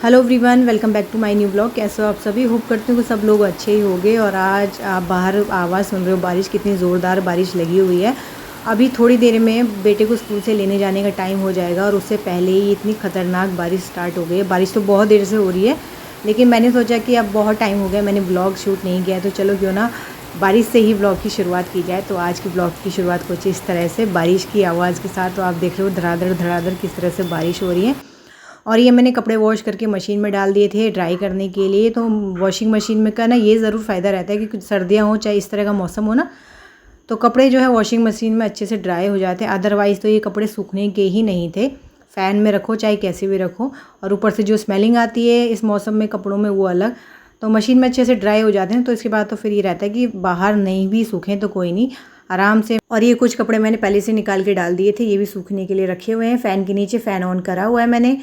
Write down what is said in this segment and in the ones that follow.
Hello everyone, welcome back to my new blog. कैसे हो आप सभी? होप करती हूँ कि सब लोग अच्छे ही होंगे। और आज आप बाहर आवाज़ सुन रहे हो, बारिश कितनी ज़ोरदार बारिश लगी हुई है। अभी थोड़ी देर में बेटे को स्कूल से लेने जाने का टाइम हो जाएगा और उससे पहले ही इतनी ख़तरनाक बारिश स्टार्ट हो गई है। बारिश तो बहुत देर से हो रही है, लेकिन मैंने सोचा कि अब बहुत टाइम हो गया, मैंने ब्लॉग शूट नहीं किया, तो चलो क्यों ना बारिश से ही ब्लॉग की शुरुआत की जाए। तो आज की ब्लॉग की शुरुआत कुछ इस तरह से बारिश की आवाज़ के साथ। तो आप देख रहे हो धड़ाधड़ धड़ाधड़ किस तरह से बारिश हो रही है। और ये मैंने कपड़े वॉश करके मशीन में डाल दिए थे ड्राई करने के लिए। तो वॉशिंग मशीन में का ना ये ज़रूर फ़ायदा रहता है कि कुछ सर्दियाँ हो चाहे इस तरह का मौसम हो ना, तो कपड़े जो है वॉशिंग मशीन में अच्छे से ड्राई हो जाते हैं। अदरवाइज़ तो ये कपड़े सूखने के ही नहीं थे। फ़ैन में रखो चाहे कैसे भी रखो, और ऊपर से जो स्मेलिंग आती है इस मौसम में कपड़ों में वो अलग। तो मशीन में अच्छे से ड्राई हो जाते हैं। तो इसके बाद तो फिर ये रहता है कि बाहर नहीं भी सूखें तो कोई नहीं, आराम से। और ये कुछ कपड़े मैंने पहले से निकाल के डाल दिए थे, ये भी सूखने के लिए रखे हुए हैं फ़ैन के नीचे। फ़ैन ऑन करा हुआ है मैंने।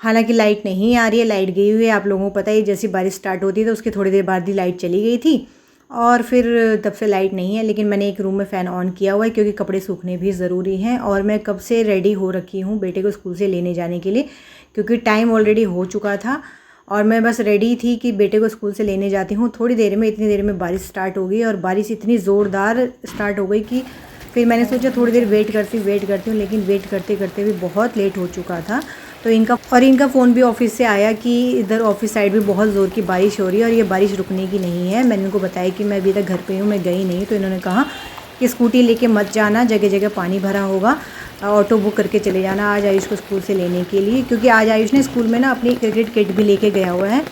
हालांकि लाइट नहीं आ रही है, लाइट गई हुई है। आप लोगों को पता है जैसी बारिश स्टार्ट होती है तो उसके थोड़ी देर बाद ही लाइट चली गई थी और फिर तब से लाइट नहीं है। लेकिन मैंने एक रूम में फ़ैन ऑन किया हुआ है क्योंकि कपड़े सूखने भी ज़रूरी हैं। और मैं कब से रेडी हो रखी हूँ बेटे को स्कूल से लेने जाने के लिए, क्योंकि टाइम ऑलरेडी हो चुका था और मैं बस रेडी थी कि बेटे को स्कूल से लेने जाती हूँ। थोड़ी देर में, इतनी देर में बारिश स्टार्ट हो गई और बारिश इतनी ज़ोरदार स्टार्ट हो गई कि फिर मैंने सोचा थोड़ी देर वेट करती हूँ, लेकिन वेट करते करते भी बहुत लेट हो चुका था। तो इनका फ़ोन भी ऑफिस से आया कि इधर ऑफिस साइड भी बहुत ज़ोर की बारिश हो रही है और ये बारिश रुकने की नहीं है। मैंने उनको बताया कि मैं अभी तक घर पे हूँ, मैं गई नहीं। तो इन्होंने कहा कि स्कूटी लेके मत जाना, जगह जगह पानी भरा होगा, ऑटो बुक करके चले जाना आज आयुष को स्कूल से लेने के लिए। क्योंकि आज आयुष ने स्कूल में ना अपनी क्रिकेट किट भी लेके गया हुआ है।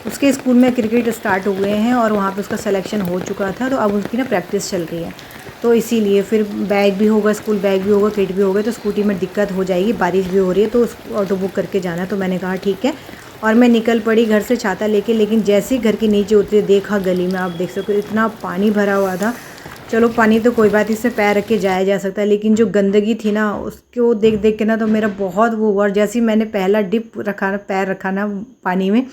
उसके स्कूल में क्रिकेट स्टार्ट हो गए हैं और वहाँ पे उसका सिलेक्शन हो चुका था, तो अब उसकी ना प्रैक्टिस चल रही है। तो इसीलिए फिर बैग भी होगा, स्कूल बैग भी होगा, किट भी होगा, तो स्कूटी में दिक्कत हो जाएगी। बारिश भी हो रही है तो ऑटो बुक करके जाना है। तो मैंने कहा ठीक है, और मैं निकल पड़ी घर से छाता लेके। लेकिन जैसे ही घर के नीचे उतरे देखा गली में, आप देख सकते हो इतना पानी भरा हुआ था। चलो पानी तो कोई बात, इससे पैर रख के जाया जा सकता है, लेकिन जो गंदगी थी ना उसको देख देख के ना तो मेरा बहुत वो हुआ। और जैसे ही मैंने पहला डिप रखा, पैर रखा ना पानी में,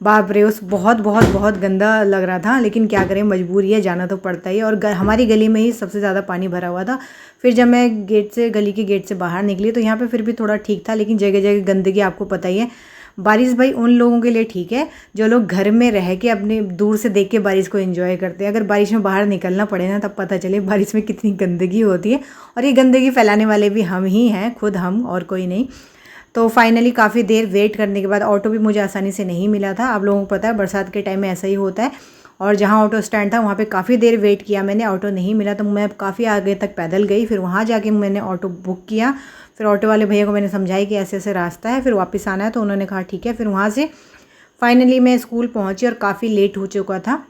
बाप रे, उस बहुत बहुत बहुत गंदा लग रहा था। लेकिन क्या करें, मजबूरी है, जाना तो पड़ता ही है। और हमारी गली में ही सबसे ज़्यादा पानी भरा हुआ था। फिर जब मैं गली के गेट से बाहर निकली तो यहाँ पे फिर भी थोड़ा ठीक था, लेकिन जगह जगह गंदगी, आपको पता ही है। बारिश भाई उन लोगों के लिए ठीक है जो लोग घर में रह के अपने दूर से देख के बारिश को एंजॉय करते हैं। अगर बारिश में बाहर निकलना पड़े ना तब पता चले बारिश में कितनी गंदगी होती है। और ये गंदगी फैलाने वाले भी हम ही हैं, खुद हम, और कोई नहीं। तो फाइनली काफ़ी देर वेट करने के बाद ऑटो भी मुझे आसानी से नहीं मिला था। आप लोगों को पता है बरसात के टाइम में ऐसा ही होता है। और जहाँ ऑटो स्टैंड था वहाँ पे काफ़ी देर वेट किया मैंने, ऑटो नहीं मिला। तो मैं काफ़ी आगे तक पैदल गई, फिर वहाँ जाके मैंने ऑटो बुक किया। फिर ऑटो वाले भैया को मैंने समझाई कि ऐसे ऐसे रास्ता है, फिर वापस आना है। तो उन्होंने कहा ठीक है। फिर वहाँ से फाइनली मैं स्कूल पहुँची और काफ़ी लेट हो चुका था।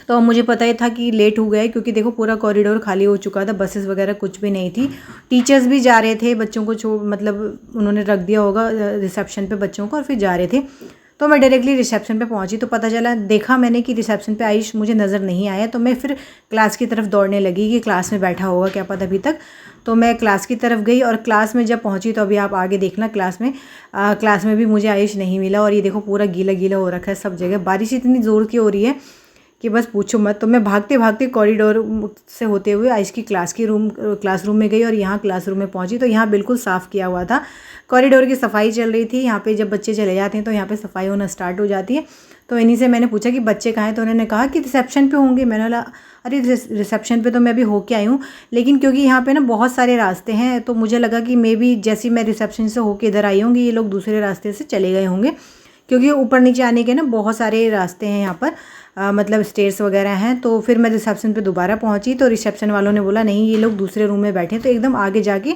तो मुझे पता ही था कि लेट हो गया है, क्योंकि देखो पूरा कॉरिडोर खाली हो चुका था, बसेस वगैरह कुछ भी नहीं थी। टीचर्स भी जा रहे थे, बच्चों को मतलब उन्होंने रख दिया होगा रिसेप्शन पे बच्चों को, और फिर जा रहे थे। तो मैं डायरेक्टली रिसेप्शन पे पहुंची तो पता चला, देखा मैंने कि रिसेप्शन पे आयुष मुझे नज़र नहीं आया। तो मैं फिर क्लास की तरफ दौड़ने लगी कि क्लास में बैठा होगा, क्या पता अभी तक। तो मैं क्लास की तरफ गई और क्लास में जब पहुंची तो अभी आप आगे देखना, क्लास में भी मुझे आयुष नहीं मिला। और ये देखो पूरा गीला गीला हो रखा है सब जगह, बारिश इतनी ज़ोर की हो रही है कि बस पूछो मत। तो मैं भागते भागते कॉरिडोर से होते हुए आयुष की क्लासरूम में गई और यहाँ क्लासरूम में पहुँची तो यहाँ बिल्कुल साफ़ किया हुआ था। कॉरिडोर की सफाई चल रही थी। यहाँ पे जब बच्चे चले जाते हैं तो यहाँ पे सफाई होना स्टार्ट हो जाती है। तो इन्हीं से मैंने पूछा कि बच्चे कहाँ हैं, तो उन्होंने कहा कि रिसेप्शन पे होंगे। मैंने बोला अरे रिसेप्शन पे तो मैं अभी होके आई हूँ, लेकिन क्योंकि यहाँ पे ना बहुत सारे रास्ते हैं तो मुझे लगा कि मे बी जैसे मैं रिसेप्शन से होके इधर आई होंगी, ये लोग दूसरे रास्ते से चले गए होंगे, क्योंकि ऊपर नीचे आने के ना बहुत सारे रास्ते हैं यहाँ पर, मतलब स्टेयर्स वगैरह हैं। तो फिर मैं रिसेप्शन पे दोबारा पहुँची तो रिसेप्शन वालों ने बोला नहीं, ये लोग दूसरे रूम में बैठे। तो एकदम आगे जाके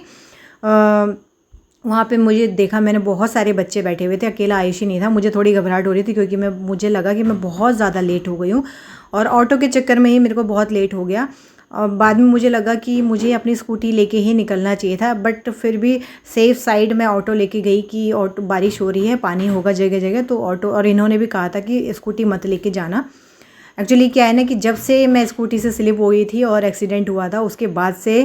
वहाँ पे मुझे देखा, मैंने बहुत सारे बच्चे बैठे हुए थे, अकेला आयुष ही नहीं था। मुझे थोड़ी घबराहट हो रही थी क्योंकि मुझे लगा कि मैं बहुत ज़्यादा लेट हो गई हूँ और ऑटो के चक्कर में ही मेरे को बहुत लेट हो गया। और बाद में मुझे लगा कि मुझे अपनी स्कूटी लेके ही निकलना चाहिए था, बट फिर भी सेफ साइड मैं ऑटो लेके गई कि ऑटो बारिश हो रही है, पानी होगा जगह जगह, तो ऑटो, और इन्होंने भी कहा था कि स्कूटी मत लेके जाना। एक्चुअली क्या है ना कि जब से मैं स्कूटी से स्लिप हुई थी और एक्सीडेंट हुआ था उसके बाद से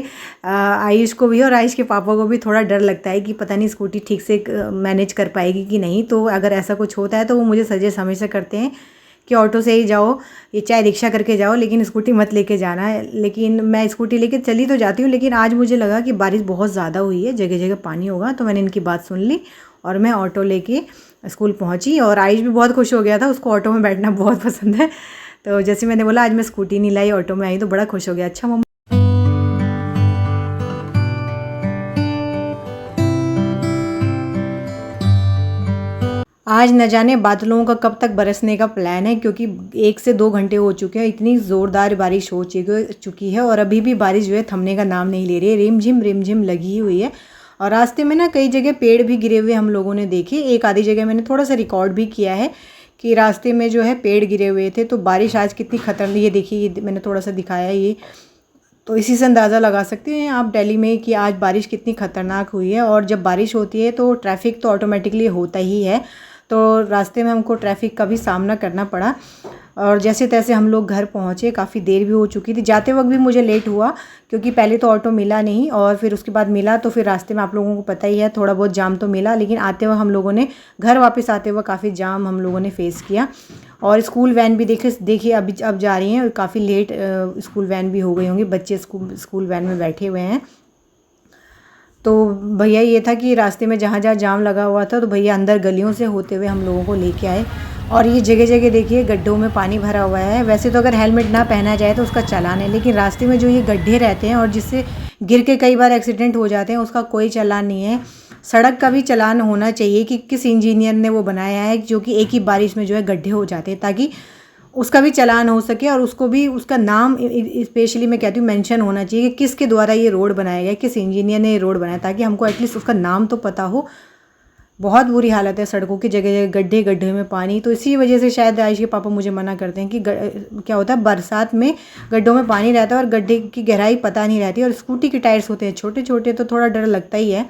आयुष को भी और आयुष के पापा को भी थोड़ा डर लगता है कि पता नहीं स्कूटी ठीक से मैनेज कर पाएगी कि नहीं। तो अगर ऐसा कुछ होता है तो वो मुझे सजेस्ट हमेशा करते हैं कि ऑटो से ही जाओ, ये चाहे रिक्शा करके जाओ, लेकिन स्कूटी मत लेके जाना है। लेकिन मैं स्कूटी लेके चली तो जाती हूँ, लेकिन आज मुझे लगा कि बारिश बहुत ज़्यादा हुई है, जगह जगह पानी होगा, तो मैंने इनकी बात सुन ली और मैं ऑटो लेके स्कूल पहुंची और आयुष भी बहुत खुश हो गया था, उसको ऑटो में बैठना बहुत पसंद है। तो जैसे मैंने बोला आज मैं स्कूटी नहीं लाई, ऑटो में आई, तो बड़ा खुश हो गया। अच्छा मम्मा, आज न जाने बादलों का कब तक बरसने का प्लान है, क्योंकि 1 से 2 घंटे हो चुके हैं, इतनी ज़ोरदार बारिश हो चुकी है और अभी भी बारिश जो है थमने का नाम नहीं ले रही है। रिमझिम लगी हुई है और रास्ते में ना कई जगह पेड़ भी गिरे हुए हम लोगों ने देखे। एक आधी जगह मैंने थोड़ा सा रिकॉर्ड भी किया है कि रास्ते में जो है पेड़ गिरे हुए थे। तो बारिश आज कितनी खतरनाक, ये देखिए, ये मैंने थोड़ा सा दिखाया ये, तो इसी से अंदाज़ा लगा सकते हैं आप दिल्ली में कि आज बारिश कितनी ख़तरनाक हुई है। और जब बारिश होती है तो ट्रैफिक तो ऑटोमेटिकली होता ही है, तो रास्ते में हमको ट्रैफिक का भी सामना करना पड़ा। और जैसे तैसे हम लोग घर पहुँचे, काफ़ी देर भी हो चुकी थी। जाते वक्त भी मुझे लेट हुआ क्योंकि पहले तो ऑटो मिला नहीं और फिर उसके बाद मिला, तो फिर रास्ते में आप लोगों को पता ही है थोड़ा बहुत जाम तो मिला, लेकिन आते वक्त हम लोगों ने, घर वापस आते वक्त काफ़ी जाम हम लोगों ने फेस किया। और स्कूल वैन भी देखिए अब जा रही हैं, काफ़ी लेट स्कूल वैन भी हो गई होंगी, बच्चे स्कूल वैन में बैठे हुए हैं। तो भैया ये था कि रास्ते में जहाँ जहाँ जाम लगा हुआ था तो भैया अंदर गलियों से होते हुए हम लोगों को लेके आए। और ये जगह जगह देखिए गड्ढों में पानी भरा हुआ है। वैसे तो अगर हेलमेट ना पहना जाए तो उसका चालान है, लेकिन रास्ते में जो ये गड्ढे रहते हैं और जिससे गिर के कई बार एक्सीडेंट हो जाते हैं, उसका कोई चालान नहीं है। सड़क का भी चालान होना चाहिए कि किस इंजीनियर ने वो बनाया है, जो कि एक ही बारिश में जो है गड्ढे हो जाते हैं, ताकि उसका भी चालान हो सके और उसको भी उसका नाम स्पेशली मैं कहती हूँ मेंशन होना चाहिए कि किसके द्वारा ये रोड बनाया गया, किस इंजीनियर ने ये रोड बनाया, ताकि हमको एटलीस्ट उसका नाम तो पता हो। बहुत बुरी हालत है सड़कों की, जगह जगह गड्ढे में पानी। तो इसी वजह से शायद आयुष के पापा मुझे मना करते हैं कि क्या होता है, बरसात में गड्ढों में पानी रहता है और गड्ढे की गहराई पता नहीं रहती, और स्कूटी के टायर्स होते हैं छोटे छोटे, तो थोड़ा डर लगता ही है।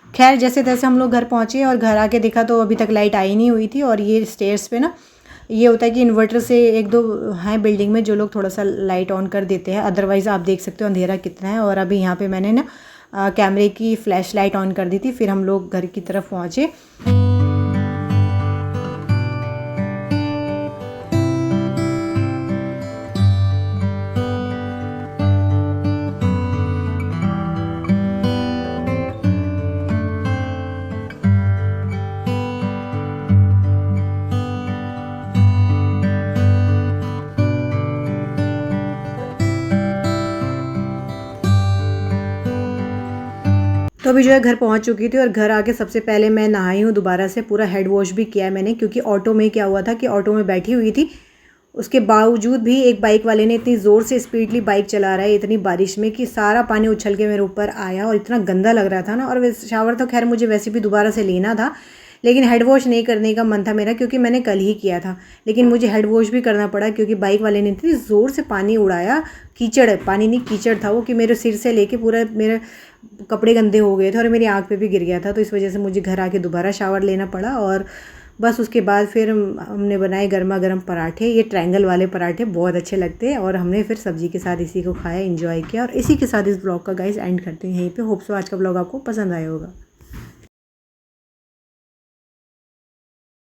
खैर जैसे तैसे हम लोग घर पहुँचे और घर आके देखा तो अभी तक लाइट आई नहीं हुई थी। और ये स्टेयर्स पे ना ये होता है कि इन्वर्टर से एक दो हैं बिल्डिंग में जो लोग थोड़ा सा लाइट ऑन कर देते हैं, अदरवाइज़ आप देख सकते हो अंधेरा कितना है। और अभी यहाँ पे मैंने ना कैमरे की फ्लैश लाइट ऑन कर दी थी, फिर हम लोग घर की तरफ पहुँचे। तो अभी जो है घर पहुंच चुकी थी और घर आके सबसे पहले मैं नहाई हूँ दोबारा से, पूरा हेड वॉश भी किया है मैंने, क्योंकि ऑटो में क्या हुआ था कि ऑटो में बैठी हुई थी, उसके बावजूद भी एक बाइक वाले ने इतनी ज़ोर से स्पीडली बाइक चला रहा है इतनी बारिश में कि सारा पानी उछल के मेरे ऊपर आया और इतना गंदा लग रहा था ना। और शावर तो खैर मुझे वैसे भी दोबारा से लेना था, लेकिन हेड वॉश नहीं करने का मन था मेरा, क्योंकि मैंने कल ही किया था, लेकिन मुझे हेड वॉश भी करना पड़ा क्योंकि बाइक वाले ने इतनी ज़ोर से पानी उड़ाया, कीचड़, पानी नहीं कीचड़ था वो, कि मेरे सिर से लेके पूरा मेरे कपड़े गंदे हो गए थे और मेरी आँख पे भी गिर गया था। तो इस वजह से मुझे घर आके दोबारा शावर लेना पड़ा। और बस उसके बाद फिर हमने बनाए गर्मा गर्म पराठे, ये ट्रायंगल वाले पराठे बहुत अच्छे लगते हैं, और हमने फिर सब्जी के साथ इसी को खाया, एंजॉय किया। और इसी के साथ इस ब्लॉग का गाइस एंड करते हैं यहीं पे। होप सो आज का ब्लॉग आपको पसंद आया होगा।